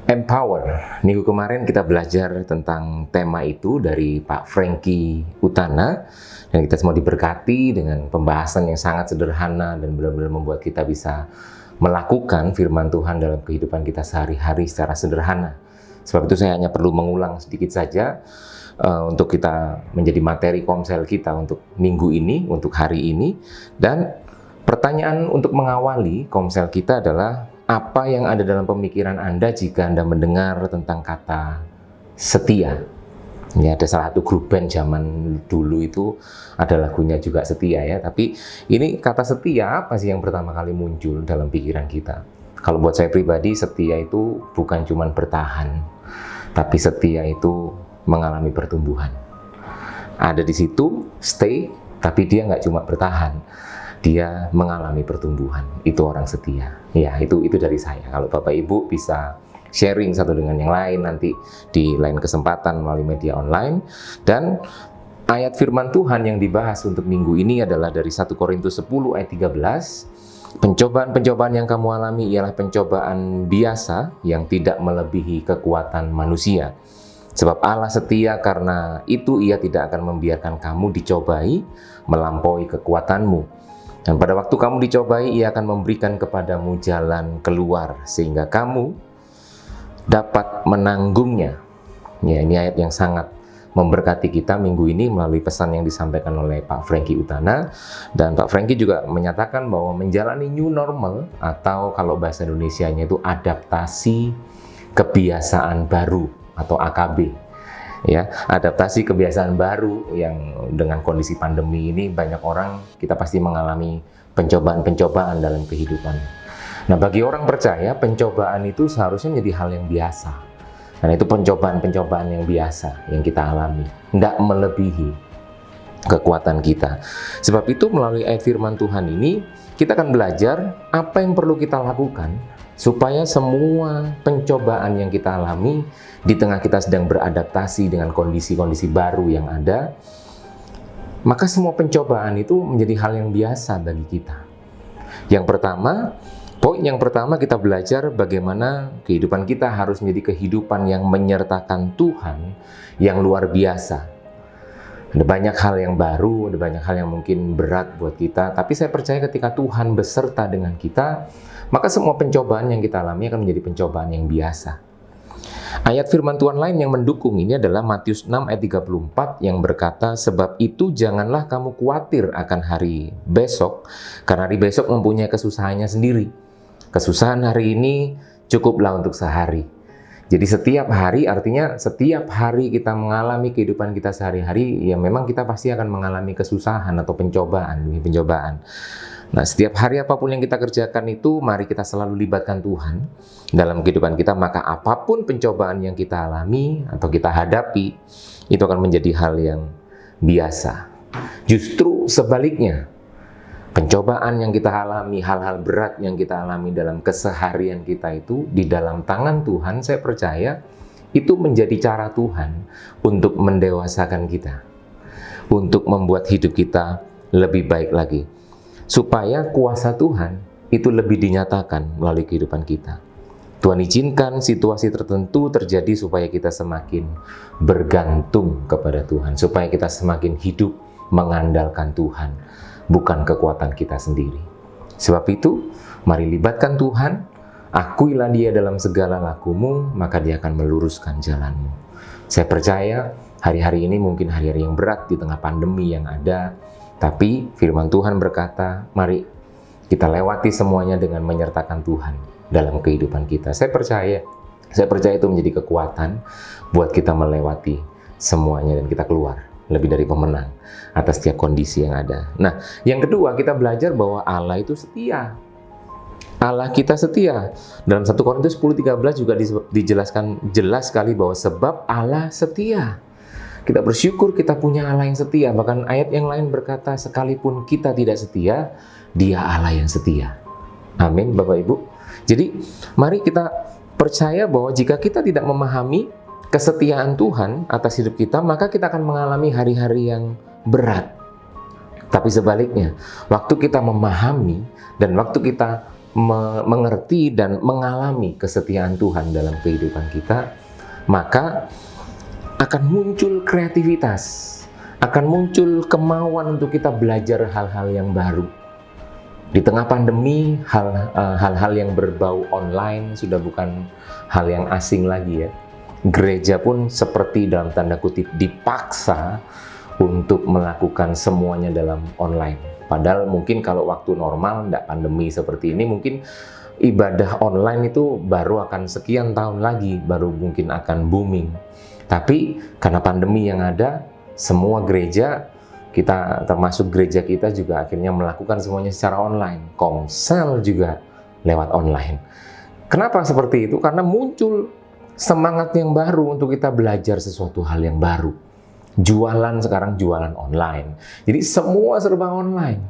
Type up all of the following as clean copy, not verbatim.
Empower. Minggu kemarin kita belajar tentang tema itu dari Pak Franky Utana, dan kita semua diberkati dengan pembahasan yang sangat sederhana dan benar-benar membuat kita bisa melakukan firman Tuhan dalam kehidupan kita sehari-hari secara sederhana. Sebab itu saya hanya perlu mengulang sedikit saja untuk kita menjadi materi komsel kita untuk minggu ini, untuk hari ini. Dan pertanyaan untuk mengawali komsel kita adalah, apa yang ada dalam pemikiran Anda jika Anda mendengar tentang kata setia? Ya, ada salah satu grup band zaman dulu itu ada lagunya juga setia ya. Tapi ini kata setia apa sih yang pertama kali muncul dalam pikiran kita? Kalau buat saya pribadi, setia itu bukan cuma bertahan, tapi setia itu mengalami pertumbuhan. Ada di situ, stay, tapi dia nggak cuma bertahan, dia mengalami pertumbuhan. Itu orang setia. Ya, itu dari saya. Kalau Bapak Ibu bisa sharing satu dengan yang lain nanti di lain kesempatan melalui media online. Dan ayat firman Tuhan yang dibahas untuk minggu ini adalah dari 1 Korintus 10 ayat 13. Pencobaan-pencobaan yang kamu alami ialah pencobaan biasa yang tidak melebihi kekuatan manusia. Sebab Allah setia, karena itu Ia tidak akan membiarkan kamu dicobai melampaui kekuatanmu. Dan pada waktu kamu dicobai, Ia akan memberikan kepadamu jalan keluar sehingga kamu dapat menanggungnya. Ya, ini ayat yang sangat memberkati kita minggu ini melalui pesan yang disampaikan oleh Pak Franky Utana. Dan Pak Franky juga menyatakan bahwa menjalani new normal, atau kalau bahasa Indonesianya itu adaptasi kebiasaan baru atau AKB. Ya, adaptasi kebiasaan baru yang dengan kondisi pandemi ini, banyak orang kita pasti mengalami pencobaan-pencobaan dalam kehidupan. Nah, bagi orang percaya, pencobaan itu seharusnya menjadi hal yang biasa. Karena itu pencobaan-pencobaan yang biasa yang kita alami, tidak melebihi kekuatan kita. Sebab itu melalui ayat firman Tuhan ini, kita akan belajar apa yang perlu kita lakukan supaya semua pencobaan yang kita alami di tengah kita sedang beradaptasi dengan kondisi-kondisi baru yang ada, maka semua pencobaan itu menjadi hal yang biasa bagi kita. Poin yang pertama kita belajar bagaimana kehidupan kita harus menjadi kehidupan yang menyertakan Tuhan yang luar biasa. Ada banyak hal yang baru, ada banyak hal yang mungkin berat buat kita, tapi saya percaya ketika Tuhan beserta dengan kita, maka semua pencobaan yang kita alami akan menjadi pencobaan yang biasa. Ayat firman Tuhan lain yang mendukung ini adalah Matius 6 ayat 34 yang berkata, sebab itu janganlah kamu khawatir akan hari besok, karena hari besok mempunyai kesusahannya sendiri. Kesusahan hari ini cukuplah untuk sehari. Jadi setiap hari, artinya setiap hari kita mengalami kehidupan kita sehari-hari, ya memang kita pasti akan mengalami kesusahan atau pencobaan. Nah, setiap hari apapun yang kita kerjakan itu, mari kita selalu libatkan Tuhan dalam kehidupan kita, maka apapun pencobaan yang kita alami atau kita hadapi, itu akan menjadi hal yang biasa. Justru sebaliknya, pencobaan yang kita alami, hal-hal berat yang kita alami dalam keseharian kita itu, di dalam tangan Tuhan, saya percaya, itu menjadi cara Tuhan untuk mendewasakan kita, untuk membuat hidup kita lebih baik lagi, supaya kuasa Tuhan itu lebih dinyatakan melalui kehidupan kita. Tuhan izinkan situasi tertentu terjadi supaya kita semakin bergantung kepada Tuhan, supaya kita semakin hidup mengandalkan Tuhan, bukan kekuatan kita sendiri. Sebab itu, mari libatkan Tuhan, akuilah Dia dalam segala lakumu, maka Dia akan meluruskan jalanmu. Saya percaya hari-hari ini mungkin hari-hari yang berat di tengah pandemi yang ada, tapi firman Tuhan berkata, mari kita lewati semuanya dengan menyertakan Tuhan dalam kehidupan kita. Saya percaya itu menjadi kekuatan buat kita melewati semuanya dan kita keluar lebih dari pemenang atas setiap kondisi yang ada. Nah, yang kedua, kita belajar bahwa Allah itu setia. Allah kita setia. Dalam 1 Korintus 10:13 juga dijelaskan jelas sekali bahwa sebab Allah setia. Kita bersyukur kita punya Allah yang setia. Bahkan ayat yang lain berkata, sekalipun kita tidak setia, Dia Allah yang setia. Amin, Bapak Ibu. Jadi, mari kita percaya bahwa jika kita tidak memahami kesetiaan Tuhan atas hidup kita, maka kita akan mengalami hari-hari yang berat. Tapi sebaliknya, waktu kita memahami dan waktu kita mengerti dan mengalami kesetiaan Tuhan dalam kehidupan kita, maka akan muncul kreativitas, akan muncul kemauan untuk kita belajar hal-hal yang baru. Di tengah pandemi, hal-hal yang berbau online sudah bukan hal yang asing lagi ya. Gereja pun seperti dalam tanda kutip dipaksa untuk melakukan semuanya dalam online. Padahal mungkin kalau waktu normal, tidak pandemi seperti ini, mungkin ibadah online itu baru akan sekian tahun lagi, baru mungkin akan booming. Tapi karena pandemi yang ada, semua gereja, kita termasuk gereja kita juga akhirnya melakukan semuanya secara online. Komsel juga lewat online. Kenapa seperti itu? Karena muncul semangat yang baru untuk kita belajar sesuatu hal yang baru. Jualan sekarang jualan online. Jadi semua serba online.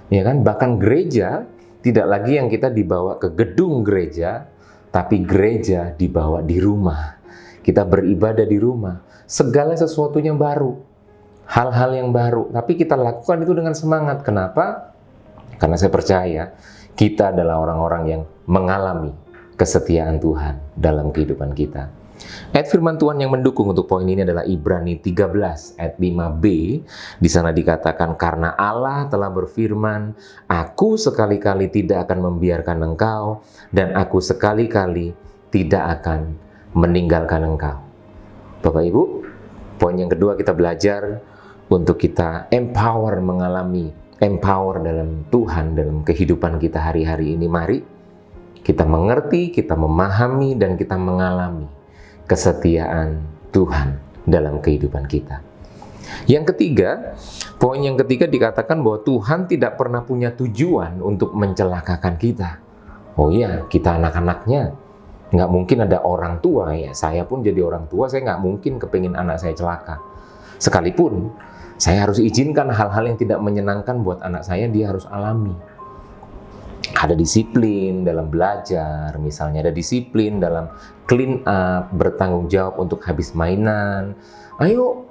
Ya kan? Bahkan gereja tidak lagi yang kita dibawa ke gedung gereja, tapi gereja dibawa di rumah. Kita beribadah di rumah. Segala sesuatunya baru. Hal-hal yang baru, tapi kita lakukan itu dengan semangat. Kenapa? Karena saya percaya kita adalah orang-orang yang mengalami kesetiaan Tuhan dalam kehidupan kita. Ayat firman Tuhan yang mendukung untuk poin ini adalah Ibrani 13 ayat 5b. Di sana dikatakan, karena Allah telah berfirman, aku sekali-kali tidak akan membiarkan engkau, dan aku sekali-kali tidak akan meninggalkan engkau. Bapak Ibu, poin yang kedua kita belajar untuk kita empower dalam Tuhan, dalam kehidupan kita hari-hari ini. Mari kita mengerti, kita memahami, dan kita mengalami kesetiaan Tuhan dalam kehidupan kita. Yang ketiga, poin yang ketiga dikatakan bahwa Tuhan tidak pernah punya tujuan untuk mencelakakan kita. Oh iya, kita anak-anaknya. Nggak mungkin ada orang tua, ya saya pun jadi orang tua, saya nggak mungkin kepingin anak saya celaka. Sekalipun saya harus izinkan hal-hal yang tidak menyenangkan buat anak saya, dia harus alami. Ada disiplin dalam belajar, misalnya ada disiplin dalam clean up, bertanggung jawab untuk habis mainan. Ayo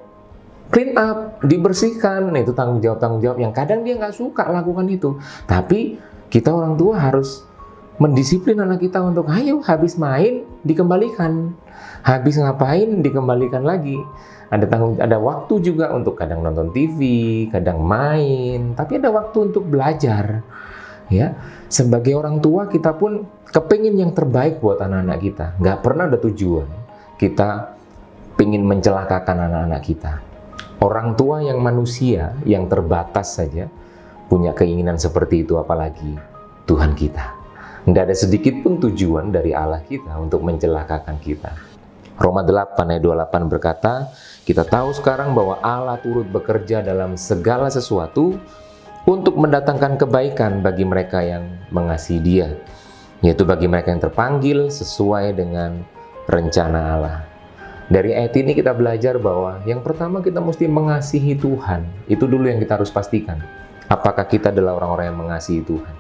clean up, dibersihkan, itu tanggung jawab yang kadang dia nggak suka lakukan itu. Tapi kita orang tua harus mendisiplin anak kita untuk ayo habis main dikembalikan, habis ngapain dikembalikan lagi. Ada waktu juga untuk kadang nonton TV, kadang main, tapi ada waktu untuk belajar. Ya, sebagai orang tua kita pun kepingin yang terbaik buat anak-anak kita. Nggak pernah ada tujuan kita pingin mencelakakan anak-anak kita. Orang tua yang manusia, yang terbatas saja punya keinginan seperti itu, apalagi Tuhan kita. Nggak ada sedikit pun tujuan dari Allah kita untuk mencelakakan kita. Roma 8 ayat 28 berkata, kita tahu sekarang bahwa Allah turut bekerja dalam segala sesuatu untuk mendatangkan kebaikan bagi mereka yang mengasihi Dia, yaitu bagi mereka yang terpanggil sesuai dengan rencana Allah. Dari ayat ini kita belajar bahwa yang pertama kita mesti mengasihi Tuhan. Itu dulu yang kita harus pastikan. Apakah kita adalah orang-orang yang mengasihi Tuhan?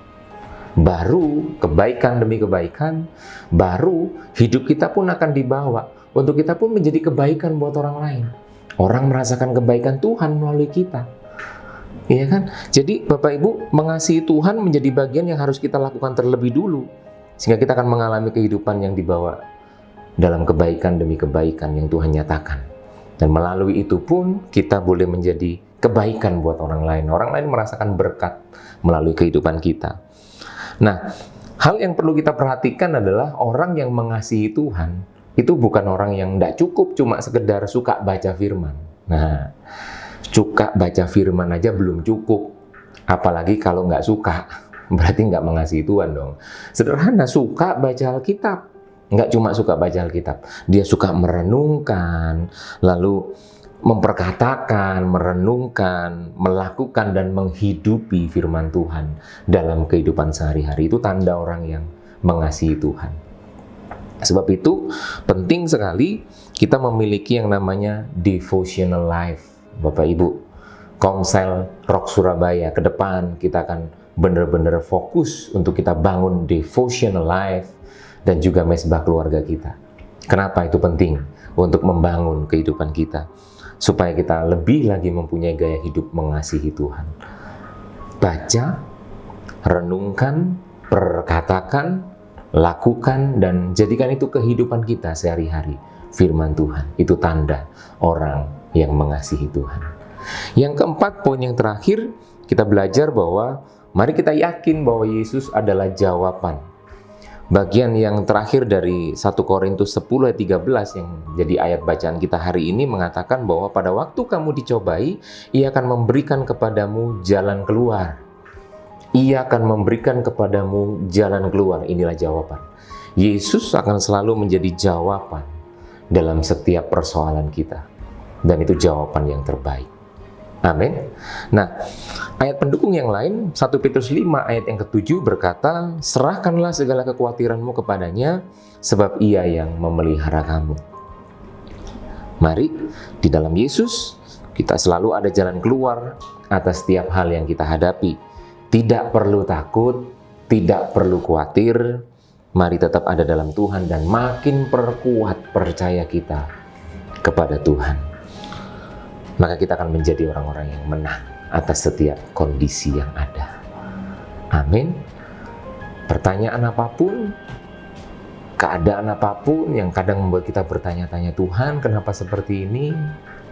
Baru kebaikan demi kebaikan, baru hidup kita pun akan dibawa untuk kita pun menjadi kebaikan buat orang lain. Orang merasakan kebaikan Tuhan melalui kita. Iya kan? Jadi Bapak Ibu, mengasihi Tuhan menjadi bagian yang harus kita lakukan terlebih dulu, sehingga kita akan mengalami kehidupan yang dibawa dalam kebaikan demi kebaikan yang Tuhan nyatakan. Dan melalui itu pun kita boleh menjadi kebaikan buat orang lain. Orang lain merasakan berkat melalui kehidupan kita. Nah, hal yang perlu kita perhatikan adalah orang yang mengasihi Tuhan itu bukan orang yang tidak cukup cuma sekedar suka baca firman. Nah, suka baca firman aja belum cukup, apalagi kalau nggak suka, berarti nggak mengasihi Tuhan dong. Sederhana, suka baca Alkitab, nggak cuma suka baca Alkitab, dia suka merenungkan, lalu memperkatakan, merenungkan, melakukan dan menghidupi firman Tuhan dalam kehidupan sehari-hari. Itu tanda orang yang mengasihi Tuhan. Sebab itu penting sekali kita memiliki yang namanya devotional life. Bapak Ibu, Komsel Rock Surabaya ke depan kita akan benar-benar fokus untuk kita bangun devotional life dan juga mesbah keluarga kita. Kenapa itu penting? Untuk membangun kehidupan kita, supaya kita lebih lagi mempunyai gaya hidup mengasihi Tuhan. Baca, renungkan, perkatakan, lakukan, dan jadikan itu kehidupan kita sehari-hari. Firman Tuhan itu tanda orang yang mengasihi Tuhan. Yang keempat, poin yang terakhir, kita belajar bahwa mari kita yakin bahwa Yesus adalah jawaban. Bagian yang terakhir dari 1 Korintus 10 ayat 13 yang jadi ayat bacaan kita hari ini mengatakan bahwa pada waktu kamu dicobai, Ia akan memberikan kepadamu jalan keluar. Ia akan memberikan kepadamu jalan keluar. Inilah jawaban. Yesus akan selalu menjadi jawaban dalam setiap persoalan kita. Dan itu jawaban yang terbaik. Amin. Nah, ayat pendukung yang lain, 1 Petrus 5 ayat yang ke-7 berkata, serahkanlah segala kekhawatiranmu kepadanya, sebab Ia yang memelihara kamu. Mari, di dalam Yesus, kita selalu ada jalan keluar atas setiap hal yang kita hadapi. Tidak perlu takut, tidak perlu khawatir. Mari tetap ada dalam Tuhan dan makin perkuat percaya kita kepada Tuhan. Maka kita akan menjadi orang-orang yang menang atas setiap kondisi yang ada. Amin. Pertanyaan apapun, keadaan apapun yang kadang membuat kita bertanya-tanya, Tuhan kenapa seperti ini?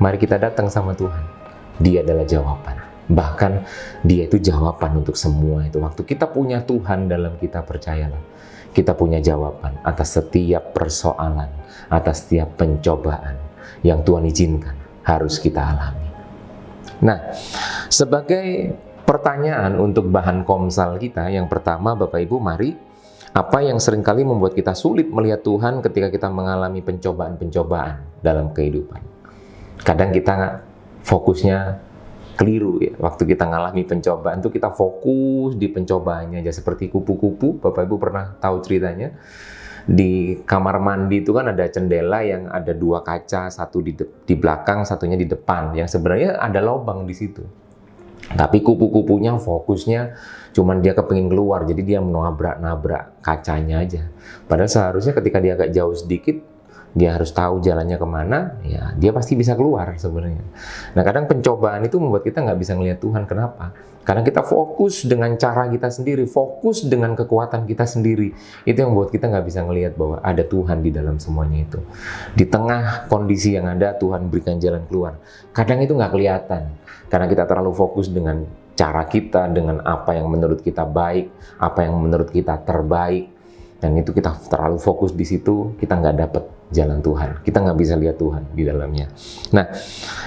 Mari kita datang sama Tuhan. Dia adalah jawaban. Bahkan Dia itu jawaban untuk semua itu. Waktu kita punya Tuhan dalam kita, percayalah, kita punya jawaban atas setiap persoalan, atas setiap pencobaan yang Tuhan izinkan harus kita alami. Nah, sebagai pertanyaan untuk bahan komsal kita, yang pertama Bapak Ibu, mari, apa yang seringkali membuat kita sulit melihat Tuhan ketika kita mengalami pencobaan-pencobaan dalam kehidupan? Kadang kita fokusnya keliru ya. Waktu kita mengalami pencobaan itu kita fokus di pencobaannya aja, seperti kupu-kupu. Bapak Ibu pernah tahu ceritanya? Di kamar mandi itu kan ada jendela yang ada 2 kaca, satu di belakang, satunya di depan, yang sebenarnya ada lubang di situ. Tapi kupu-kupunya fokusnya cuman dia kepingin keluar, jadi dia menabrak-nabrak kacanya aja. Padahal seharusnya ketika dia agak jauh sedikit, dia harus tahu jalannya kemana, ya dia pasti bisa keluar sebenarnya. Nah, kadang pencobaan itu membuat kita nggak bisa ngelihat Tuhan. Kenapa? Karena kita fokus dengan cara kita sendiri, fokus dengan kekuatan kita sendiri. Itu yang membuat kita nggak bisa ngelihat bahwa ada Tuhan di dalam semuanya itu. Di tengah kondisi yang ada, Tuhan berikan jalan keluar. Kadang itu nggak kelihatan, karena kita terlalu fokus dengan cara kita, dengan apa yang menurut kita baik, apa yang menurut kita terbaik. Dan itu kita terlalu fokus di situ, kita nggak dapat jalan Tuhan. Kita nggak bisa lihat Tuhan di dalamnya. Nah,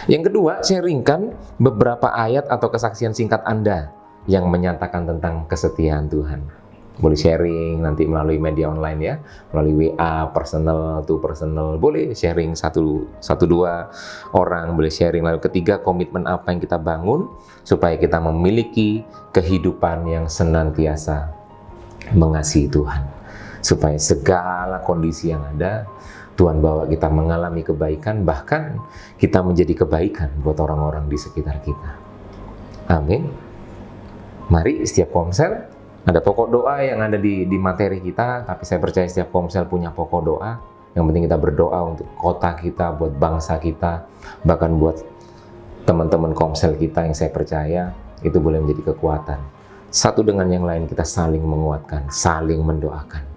yang kedua, sharingkan beberapa ayat atau kesaksian singkat Anda yang menyatakan tentang kesetiaan Tuhan. Boleh sharing nanti melalui media online ya, melalui WA, personal to personal. Boleh sharing satu dua orang, boleh sharing. Lalu ketiga, komitmen apa yang kita bangun supaya kita memiliki kehidupan yang senantiasa mengasihi Tuhan. Supaya segala kondisi yang ada, Tuhan bawa kita mengalami kebaikan, bahkan kita menjadi kebaikan buat orang-orang di sekitar kita. Amin. Mari setiap komsel, ada pokok doa yang ada di materi kita, tapi saya percaya setiap komsel punya pokok doa. Yang penting kita berdoa untuk kota kita, buat bangsa kita, bahkan buat teman-teman komsel kita yang saya percaya, itu boleh menjadi kekuatan. Satu dengan yang lain kita saling menguatkan, saling mendoakan.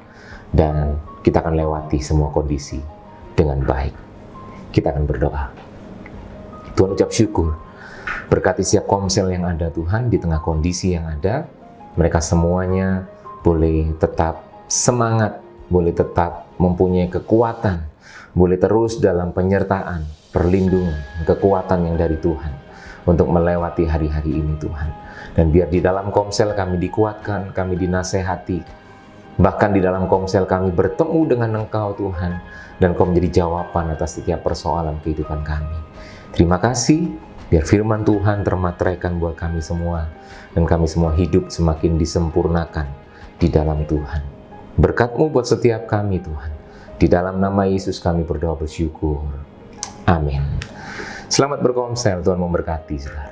Dan kita akan lewati semua kondisi dengan baik. Kita akan berdoa. Tuhan, ucap syukur. Berkati setiap komsel yang ada Tuhan, di tengah kondisi yang ada, mereka semuanya boleh tetap semangat, boleh tetap mempunyai kekuatan, boleh terus dalam penyertaan, perlindungan, kekuatan yang dari Tuhan untuk melewati hari-hari ini Tuhan. Dan biar di dalam komsel kami dikuatkan, kami dinasehati, bahkan di dalam komsel kami bertemu dengan Engkau Tuhan, dan Engkau menjadi jawaban atas setiap persoalan kehidupan kami. Terima kasih, biar firman Tuhan termateraikan buat kami semua, dan kami semua hidup semakin disempurnakan di dalam Tuhan. Berkat-Mu buat setiap kami Tuhan. Di dalam nama Yesus kami berdoa bersyukur. Amin. Selamat berkomsel, Tuhan memberkati saudara.